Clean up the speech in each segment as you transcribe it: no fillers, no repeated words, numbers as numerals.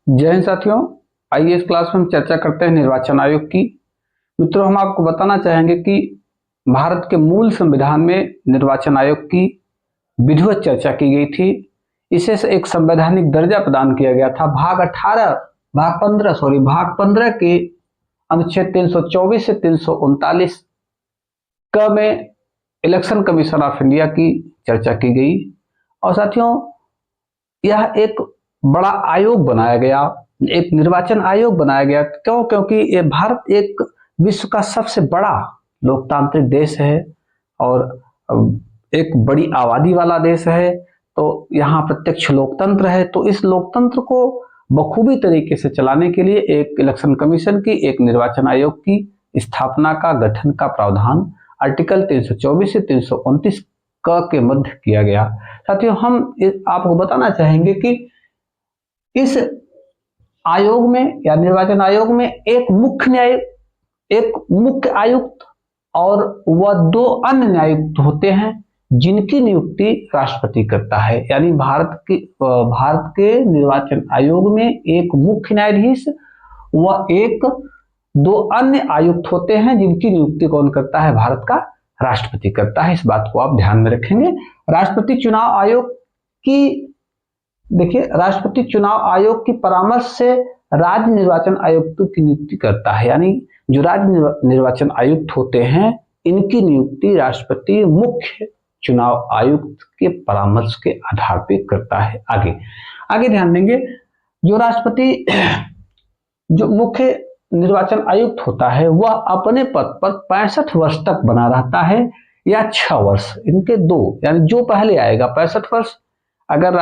जय हिंद साथियों। आइए इस क्लास में हम चर्चा करते हैं निर्वाचन आयोग की। मित्रों, हम आपको बताना चाहेंगे कि भारत के मूल संविधान में निर्वाचन आयोग की विधिवत चर्चा की गई थी। इसे एक संवैधानिक दर्जा प्रदान किया गया था। भाग 15 के अनुच्छेद 324 से 339 क में इलेक्शन कमीशन ऑफ इंडिया की चर्चा की गई। और साथियों, यह एक बड़ा आयोग बनाया गया, एक निर्वाचन आयोग बनाया गया। क्यों? क्योंकि ये भारत एक विश्व का सबसे बड़ा लोकतांत्रिक देश है और एक बड़ी आबादी वाला देश है। तो यहाँ प्रत्यक्ष लोकतंत्र है। तो इस लोकतंत्र को बखूबी तरीके से चलाने के लिए एक इलेक्शन कमीशन की, एक निर्वाचन आयोग की स्थापना का, गठन का प्रावधान आर्टिकल 324 से 329 क के मध्य किया गया। साथियों, हम आपको बताना चाहेंगे कि इस आयोग में या निर्वाचन आयोग में एक मुख्य आयुक्त और वह 2 अन्य न्यायायुक्त होते हैं, जिनकी नियुक्ति राष्ट्रपति करता है। यानी भारत के निर्वाचन आयोग में एक मुख्य न्यायाधीश व 2 अन्य आयुक्त होते हैं, जिनकी नियुक्ति कौन करता है? भारत का राष्ट्रपति करता है। इस बात को आप ध्यान में रखेंगे। राष्ट्रपति चुनाव आयोग की परामर्श से राज्य निर्वाचन आयुक्तों की नियुक्ति करता है। यानी जो राज्य निर्वाचन आयुक्त होते हैं, इनकी नियुक्ति राष्ट्रपति मुख्य चुनाव आयुक्त के परामर्श के आधार पर करता है। आगे ध्यान देंगे। जो मुख्य निर्वाचन आयुक्त होता है, वह अपने पद पर 65 वर्ष तक बना रहता है या 6 वर्ष, इनके 2, यानी जो पहले आएगा 65 वर्ष। अगर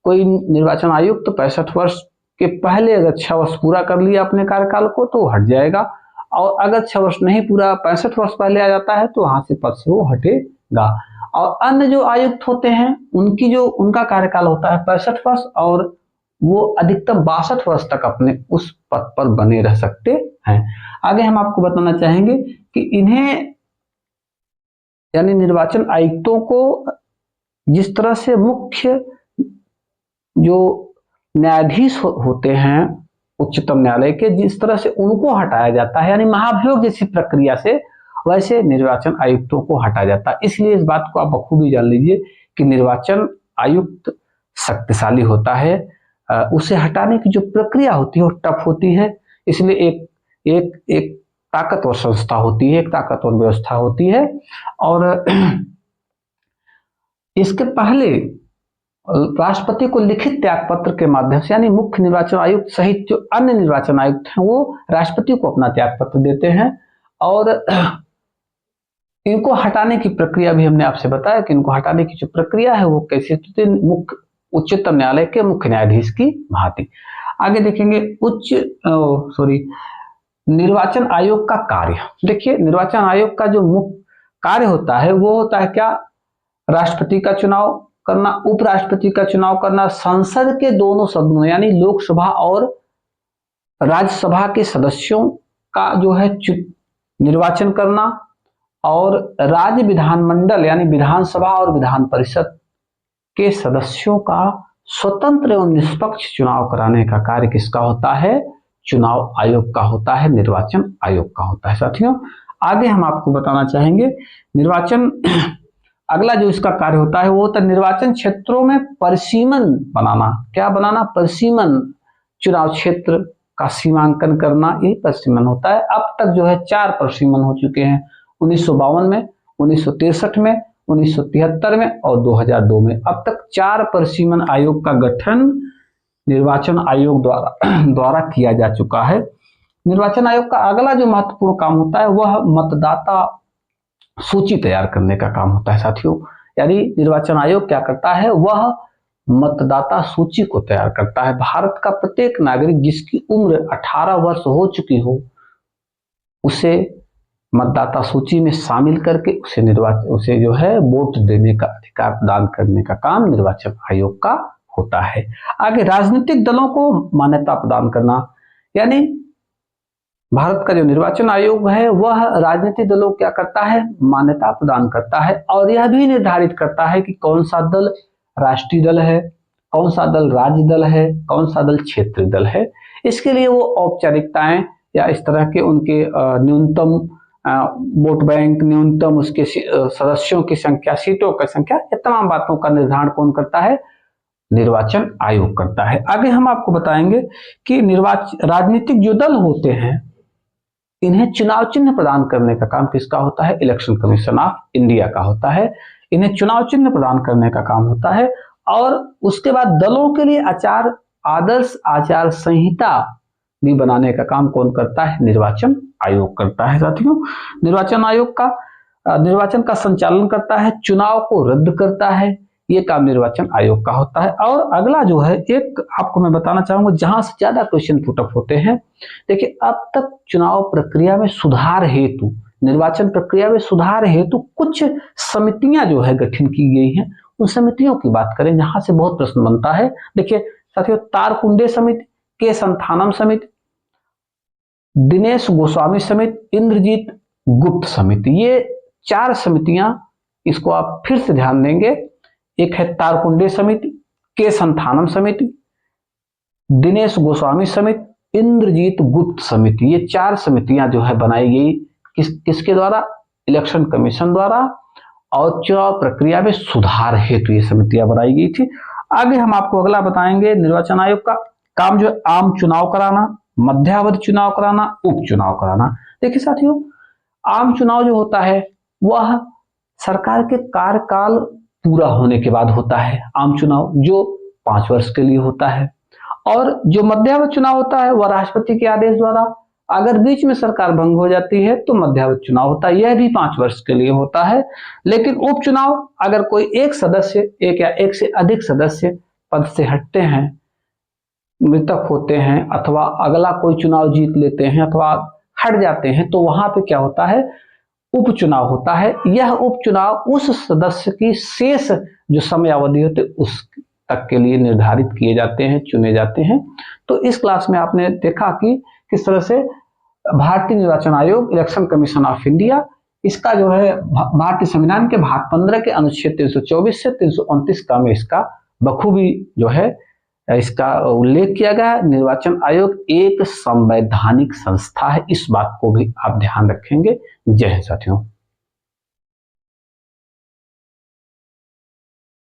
कोई निर्वाचन आयुक्त 65 वर्ष के पहले अगर 6 वर्ष पूरा कर लिया अपने कार्यकाल को, तो हट जाएगा। और अगर 6 वर्ष नहीं पूरा, 65 वर्ष पहले आ जाता है, तो वहां से पद से वो हटेगा। और अन्य जो आयुक्त होते हैं, उनका कार्यकाल होता है 65 वर्ष और वो अधिकतम 62 वर्ष तक अपने उस पद पर बने रह सकते हैं। आगे हम आपको बताना चाहेंगे कि इन्हें, यानी निर्वाचन आयुक्तों को जिस तरह से मुख्य जो न्यायाधीश होते हैं उच्चतम न्यायालय के, जिस तरह से उनको हटाया जाता है, यानी महाभियोग जैसी प्रक्रिया से, वैसे निर्वाचन आयुक्तों को हटाया जाता है। इसलिए इस बात को आप बखूबी जान लीजिए कि निर्वाचन आयुक्त शक्तिशाली होता है। उसे हटाने की जो प्रक्रिया होती है वो टफ होती है। इसलिए एक ताकतवर संस्था होती है, एक ताकतवर व्यवस्था होती है। और इसके पहले राष्ट्रपति को लिखित त्यागपत्र के माध्यम से, यानी मुख्य निर्वाचन आयुक्त सहित जो अन्य निर्वाचन आयुक्त हैं, वो राष्ट्रपति को अपना त्यागपत्र देते हैं। और इनको हटाने की प्रक्रिया भी हमने आपसे बताया कि इनको हटाने की जो प्रक्रिया है वो कैसे होती है, मुख्य उच्चतम न्यायालय के मुख्य न्यायाधीश की भांति। आगे देखेंगे निर्वाचन आयोग का कार्य। देखिए, निर्वाचन आयोग का जो मुख्य कार्य होता है वो होता है क्या? राष्ट्रपति का चुनाव करना, उपराष्ट्रपति का चुनाव करना, संसद के दोनों सदनों यानी लोकसभा और राज्यसभा के सदस्यों का जो है निर्वाचन करना, और राज्य विधानमंडल यानी विधानसभा और विधान परिषद के सदस्यों का स्वतंत्र एवं निष्पक्ष चुनाव कराने का कार्य किसका होता है? चुनाव आयोग का होता है, निर्वाचन आयोग का होता है। साथियों, आगे हम आपको बताना चाहेंगे अगला जो इसका कार्य होता है वो होता है निर्वाचन क्षेत्रों में परिसीमन बनाना। क्या बनाना? परिसीमन, चुनाव क्षेत्र का सीमांकन करना, यही परिसीमन होता है। अब तक जो है 4 परिसीमन हो चुके हैं, 1952 में, 1963 में, 1973 में और 2002 में। अब तक 4 परिसीमन आयोग का गठन निर्वाचन आयोग द्वारा किया जा चुका है। निर्वाचन आयोग का अगला जो महत्वपूर्ण काम होता है वह मतदाता सूची तैयार करने का काम होता है। साथियों, यानी निर्वाचन आयोग क्या करता है? वह मतदाता सूची को तैयार करता है। भारत का प्रत्येक नागरिक जिसकी उम्र 18 वर्ष हो चुकी हो, उसे मतदाता सूची में शामिल करके उसे जो है वोट देने का अधिकार प्रदान करने का काम निर्वाचन आयोग का होता है। आगे राजनीतिक दलों को मान्यता प्रदान करना, यानी भारत का जो निर्वाचन आयोग है वह राजनीतिक दलों क्या करता है? मान्यता प्रदान करता है। और यह भी निर्धारित करता है कि कौन सा दल राष्ट्रीय दल है, कौन सा दल राज्य दल है, कौन सा दल क्षेत्रीय दल है। इसके लिए वो औपचारिकताएं या इस तरह के उनके न्यूनतम वोट बैंक, न्यूनतम उसके सदस्यों की संख्या, सीटों की संख्या, ये तमाम बातों का निर्धारण कौन करता है? निर्वाचन आयोग करता है। आगे हम आपको बताएंगे कि राजनीतिक जो दल होते हैं इन्हें चुनाव चिन्ह प्रदान करने का काम किसका होता है? इलेक्शन कमीशन ऑफ इंडिया का होता है। इन्हें चुनाव चिन्ह प्रदान करने का काम होता है। और उसके बाद दलों के लिए आदर्श आचार संहिता भी बनाने का काम कौन करता है? निर्वाचन आयोग करता है। साथियों, निर्वाचन का संचालन करता है, चुनाव को रद्द करता है, ये काम निर्वाचन आयोग का होता है। और अगला जो है, एक आपको मैं बताना चाहूंगा जहां से ज्यादा क्वेश्चन पुटअप होते हैं। देखिए, अब तक चुनाव प्रक्रिया में सुधार हेतु, निर्वाचन प्रक्रिया में सुधार हेतु कुछ समितियां जो है गठन की गई हैं, उन समितियों की बात करें जहां से बहुत प्रश्न बनता है। देखिए साथियों, तारकुंडे समिति, के संथानम समिति, दिनेश गोस्वामी समिति, इंद्रजीत गुप्त समिति, ये 4 समितियां, इसको आप फिर से ध्यान देंगे। एक है तारकुंडे समिति, के संथानम समिति, दिनेश गोस्वामी समिति, इंद्रजीत गुप्त समिति, ये 4 समितियां जो है बनाई गई किसके द्वारा? इलेक्शन कमीशन द्वारा। और चुनाव प्रक्रिया में सुधार हेतु ये समितियां बनाई गई थी। आगे हम आपको अगला बताएंगे। निर्वाचन आयोग का काम जो है आम चुनाव कराना, मध्यावधि चुनाव कराना, उपचुनाव कराना। देखिए साथियों, आम चुनाव जो होता है वह सरकार के कार्यकाल पूरा होने के बाद होता है। आम चुनाव जो 5 वर्ष के लिए होता है। और जो मध्यावधि चुनाव होता है वह राष्ट्रपति के आदेश द्वारा, अगर बीच में सरकार भंग हो जाती है तो मध्यावधि चुनाव होता है, यह भी 5 वर्ष के लिए होता है। लेकिन उपचुनाव, अगर कोई एक सदस्य, एक या एक से अधिक सदस्य पद से हटते हैं, मृतक होते हैं, अथवा अगला कोई चुनाव जीत लेते हैं, अथवा हट जाते हैं, तो वहां पे क्या होता है? उपचुनाव होता है। यह उपचुनाव उस सदस्य की शेष जो समयावधि होती है उस तक के लिए निर्धारित किए जाते हैं, चुने जाते हैं। तो इस क्लास में आपने देखा कि किस तरह से भारतीय निर्वाचन आयोग, इलेक्शन कमीशन ऑफ इंडिया, इसका जो है भारतीय संविधान के भाग 15 के अनुच्छेद 324 से 329 का में इसका बखूबी जो है इसका उल्लेख किया गया। निर्वाचन आयोग एक संवैधानिक संस्था है, इस बात को भी आप ध्यान रखेंगे। जय हिंद साथियों।